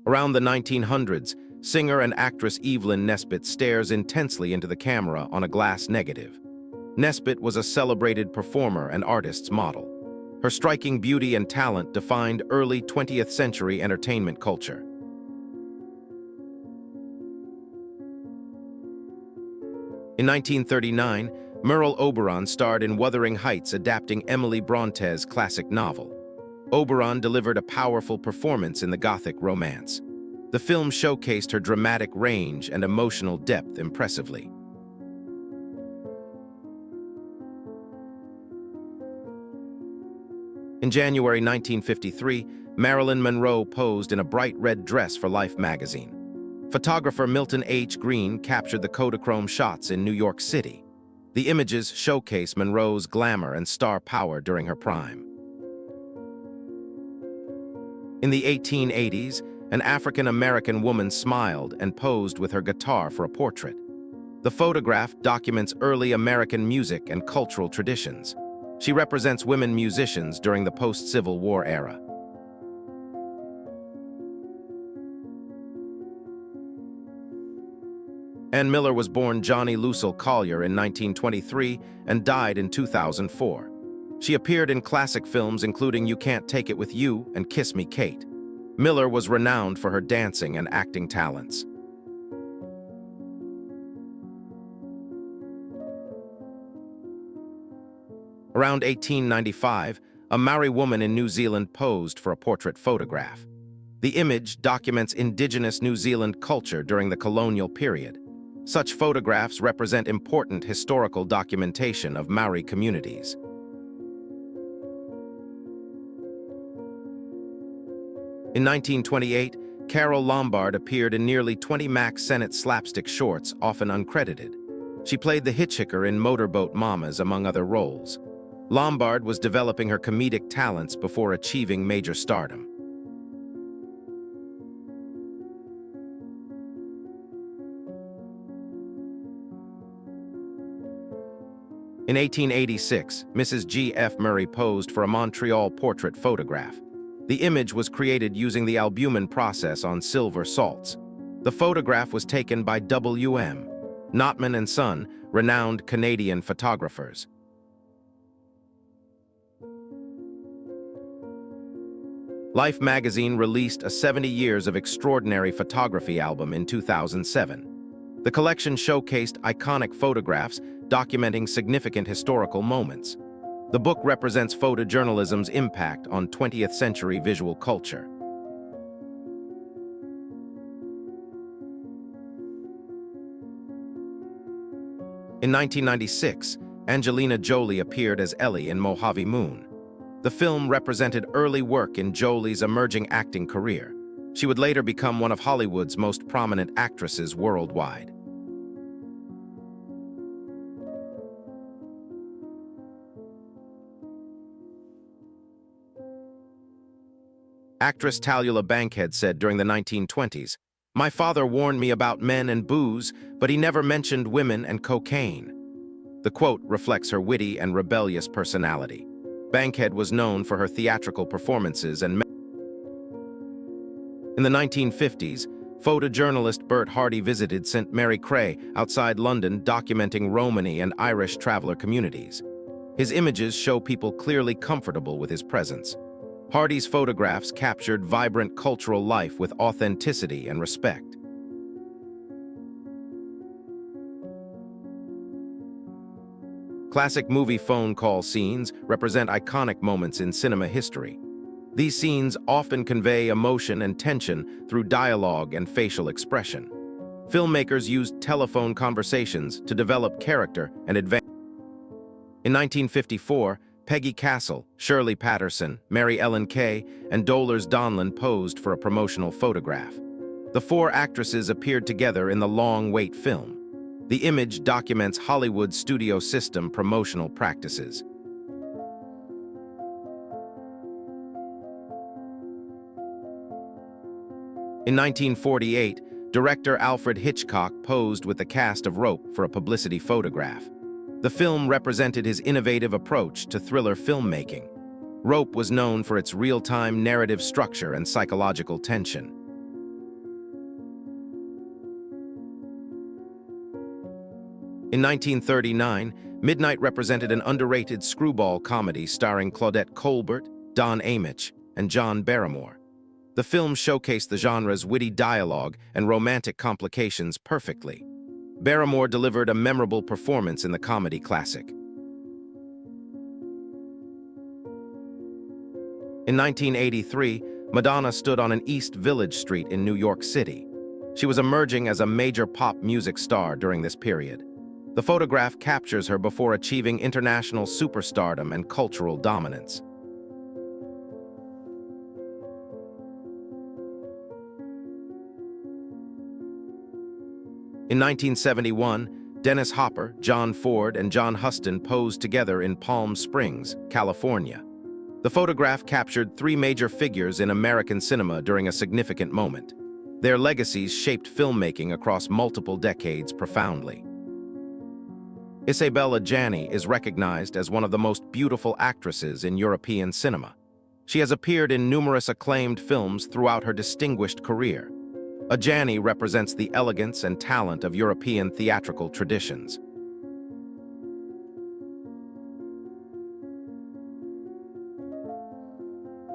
Around the 1900s, singer and actress Evelyn Nesbit stares intensely into the camera on a glass negative. Nesbit was a celebrated performer and artist's model. Her striking beauty and talent defined early 20th century entertainment culture. In 1939, Merle Oberon starred in Wuthering Heights adapting Emily Bronte's classic novel. Oberon delivered a powerful performance in the Gothic romance. The film showcased her dramatic range and emotional depth impressively. In January 1953, Marilyn Monroe posed in a bright red dress for Life magazine. Photographer Milton H. Green captured the Kodachrome shots in New York City. The images showcase Monroe's glamour and star power during her prime. In the 1880s, an African-American woman smiled and posed with her guitar for a portrait. The photograph documents early American music and cultural traditions. She represents women musicians during the post-Civil War era. Ann Miller was born Johnny Lucille Collier in 1923 and died in 2004. She appeared in classic films including You Can't Take It With You and Kiss Me, Kate. Miller was renowned for her dancing and acting talents. Around 1895, a Maori woman in New Zealand posed for a portrait photograph. The image documents indigenous New Zealand culture during the colonial period. Such photographs represent important historical documentation of Maori communities. In 1928, Carole Lombard appeared in nearly 20 Mack Sennett slapstick shorts, often uncredited. She played the hitchhiker in Motorboat Mamas, among other roles. Lombard was developing her comedic talents before achieving major stardom. In 1886, Mrs. G. F. Murray posed for a Montreal portrait photograph. The image was created using the albumin process on silver salts. The photograph was taken by W.M. Notman and Son, renowned Canadian photographers. Life magazine released a 70 Years of Extraordinary Photography album in 2007. The collection showcased iconic photographs documenting significant historical moments. The book represents photojournalism's impact on 20th century visual culture. In 1996, Angelina Jolie appeared as Ellie in Mojave Moon. The film represented early work in Jolie's emerging acting career. She would later become one of Hollywood's most prominent actresses worldwide. Actress Tallulah Bankhead said during the 1920s, "My father warned me about men and booze, but he never mentioned women and cocaine." The quote reflects her witty and rebellious personality. Bankhead was known for her theatrical performances and in the 1950s, photojournalist Bert Hardy visited St. Mary Cray outside London, documenting Romani and Irish traveler communities. His images show people clearly comfortable with his presence. Hardy's photographs captured vibrant cultural life with authenticity and respect. Classic movie phone call scenes represent iconic moments in cinema history. These scenes often convey emotion and tension through dialogue and facial expression. Filmmakers used telephone conversations to develop character and advance. In 1954, Peggy Castle, Shirley Patterson, Mary Ellen Kay, and Dolores Donlin posed for a promotional photograph. The four actresses appeared together in the Long Wait film. The image documents Hollywood's studio system promotional practices. In 1948, director Alfred Hitchcock posed with the cast of Rope for a publicity photograph. The film represented his innovative approach to thriller filmmaking. Rope was known for its real-time narrative structure and psychological tension. In 1939, Midnight represented an underrated screwball comedy starring Claudette Colbert, Don Ameche, and John Barrymore. The film showcased the genre's witty dialogue and romantic complications perfectly. Barrymore delivered a memorable performance in the comedy classic. In 1983, Madonna stood on an East Village street in New York City. She was emerging as a major pop music star during this period. The photograph captures her before achieving international superstardom and cultural dominance. In 1971, Dennis Hopper, John Ford, and John Huston posed together in Palm Springs, California. The photograph captured three major figures in American cinema during a significant moment. Their legacies shaped filmmaking across multiple decades profoundly. Isabella Gianni is recognized as one of the most beautiful actresses in European cinema. She has appeared in numerous acclaimed films throughout her distinguished career. Gianni represents the elegance and talent of European theatrical traditions.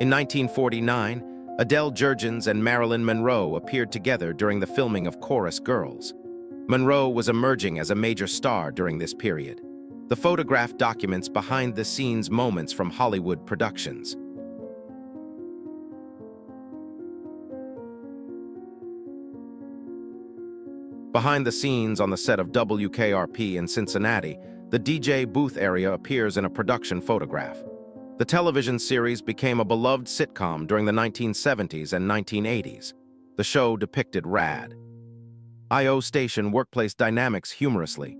In 1949, Adele Jurgens and Marilyn Monroe appeared together during the filming of Chorus Girls. Monroe was emerging as a major star during this period. The photograph documents behind-the-scenes moments from Hollywood productions. Behind the scenes on the set of WKRP in Cincinnati, the DJ booth area appears in a production photograph. The television series became a beloved sitcom during the 1970s and 1980s. The show depicted rad I.O. station workplace dynamics humorously.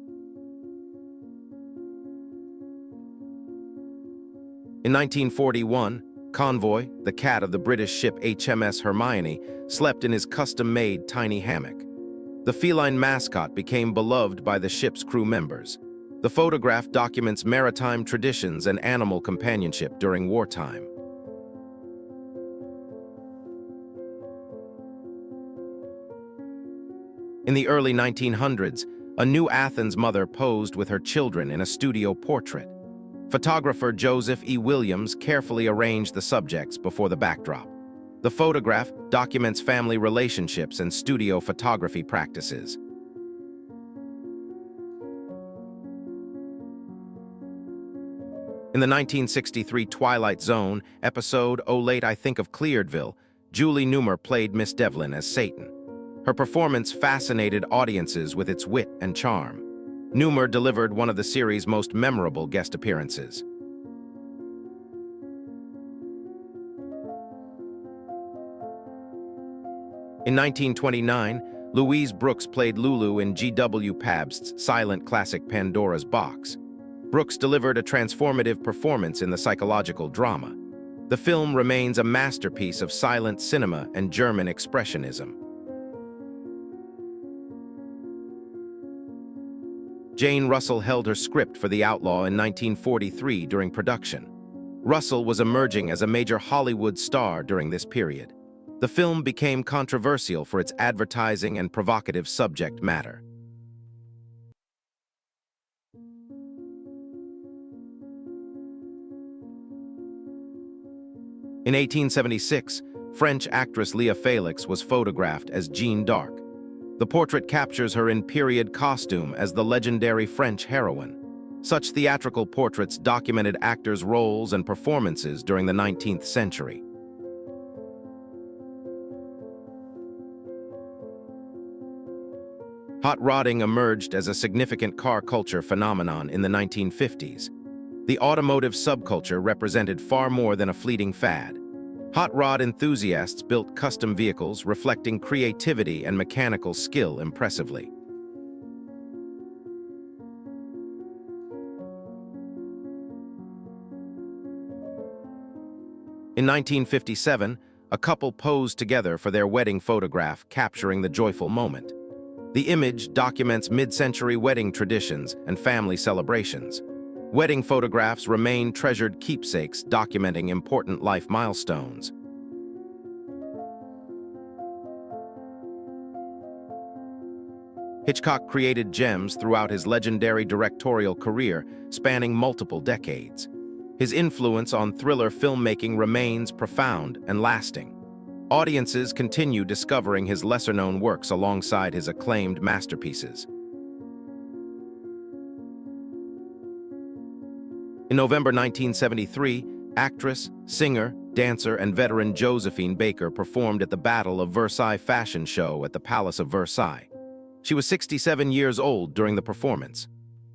In 1941, Convoy, the cat of the British ship HMS Hermione, slept in his custom-made tiny hammock. The feline mascot became beloved by the ship's crew members. The photograph documents maritime traditions and animal companionship during wartime. In the early 1900s, a New Athens mother posed with her children in a studio portrait. Photographer Joseph E. Williams carefully arranged the subjects before the backdrop. The photograph documents family relationships and studio photography practices. In the 1963 Twilight Zone episode Oh Late I Think of Cleardville, Julie Newmar played Miss Devlin as Satan. Her performance fascinated audiences with its wit and charm. Newmar delivered one of the series' most memorable guest appearances. In 1929, Louise Brooks played Lulu in G.W. Pabst's silent classic Pandora's Box. Brooks delivered a transformative performance in the psychological drama. The film remains a masterpiece of silent cinema and German expressionism. Jane Russell held her script for The Outlaw in 1943 during production. Russell was emerging as a major Hollywood star during this period. The film became controversial for its advertising and provocative subject matter. In 1876, French actress Leah Felix was photographed as Jeanne d'Arc. The portrait captures her in period costume as the legendary French heroine. Such theatrical portraits documented actors' roles and performances during the 19th century. Hot rodding emerged as a significant car culture phenomenon in the 1950s. The automotive subculture represented far more than a fleeting fad. Hot rod enthusiasts built custom vehicles reflecting creativity and mechanical skill impressively. In 1957, a couple posed together for their wedding photograph, capturing the joyful moment. The image documents mid-century wedding traditions and family celebrations. Wedding photographs remain treasured keepsakes documenting important life milestones. Hitchcock created gems throughout his legendary directorial career, spanning multiple decades. His influence on thriller filmmaking remains profound and lasting. Audiences continue discovering his lesser-known works alongside his acclaimed masterpieces. In November 1973, actress, singer, dancer, and veteran Josephine Baker performed at the Battle of Versailles fashion show at the Palace of Versailles. She was 67 years old during the performance.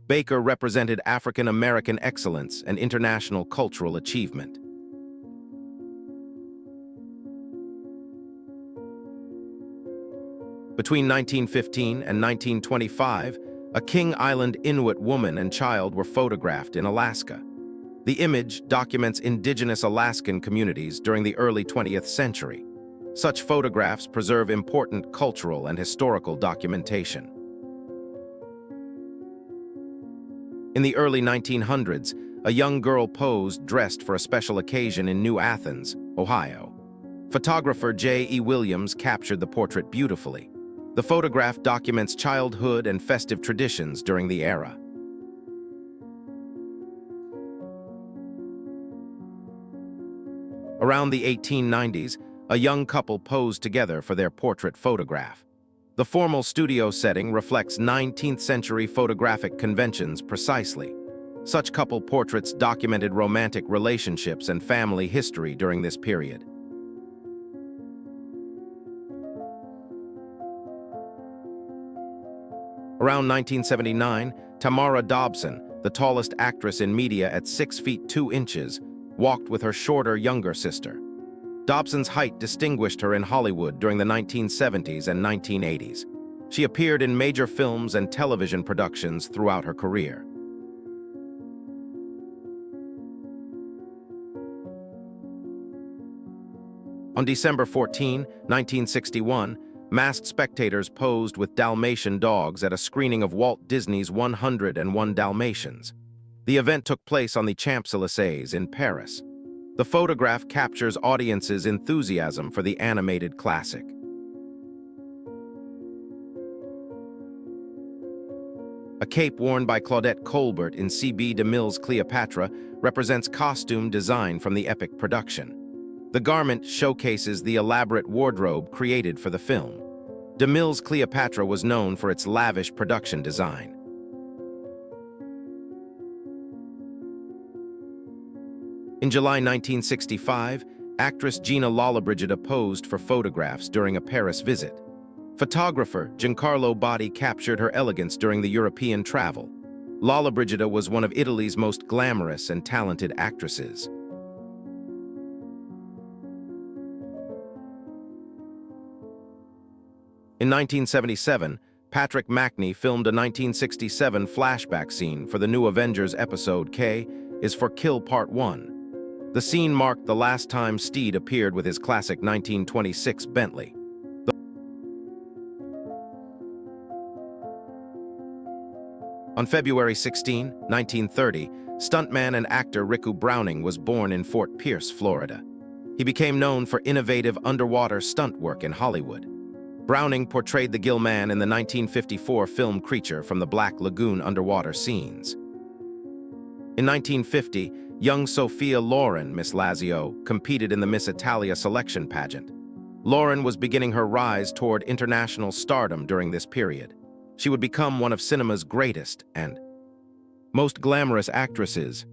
Baker represented African-American excellence and international cultural achievement. Between 1915 and 1925, a King Island Inuit woman and child were photographed in Alaska. The image documents indigenous Alaskan communities during the early 20th century. Such photographs preserve important cultural and historical documentation. In the early 1900s, a young girl posed dressed for a special occasion in New Athens, Ohio. Photographer J. E. Williams captured the portrait beautifully. The photograph documents childhood and festive traditions during the era. Around the 1890s, a young couple posed together for their portrait photograph. The formal studio setting reflects 19th-century photographic conventions precisely. Such couple portraits documented romantic relationships and family history during this period. Around 1979, Tamara Dobson, the tallest actress in media at 6 feet 2 inches, walked with her shorter younger sister. Dobson's height distinguished her in Hollywood during the 1970s and 1980s. She appeared in major films and television productions throughout her career. On December 14, 1961, masked spectators posed with Dalmatian dogs at a screening of Walt Disney's 101 Dalmatians. The event took place on the Champs-Élysées in Paris. The photograph captures audiences' enthusiasm for the animated classic. A cape worn by Claudette Colbert in C.B. DeMille's Cleopatra represents costume design from the epic production. The garment showcases the elaborate wardrobe created for the film. DeMille's Cleopatra was known for its lavish production design. In July 1965, actress Gina Lollobrigida posed for photographs during a Paris visit. Photographer Giancarlo Botti captured her elegance during the European travel. Lollobrigida was one of Italy's most glamorous and talented actresses. In 1977, Patrick Macney filmed a 1967 flashback scene for the new Avengers episode K is for Kill Part 1. The scene marked the last time Steed appeared with his classic 1926 Bentley. On February 16, 1930, stuntman and actor Riku Browning was born in Fort Pierce, Florida. He became known for innovative underwater stunt work in Hollywood. Browning portrayed the gill man in the 1954 film Creature from the Black Lagoon underwater scenes. In 1950, young Sophia Loren, Miss Lazio, competed in the Miss Italia selection pageant. Loren was beginning her rise toward international stardom during this period. She would become one of cinema's greatest and most glamorous actresses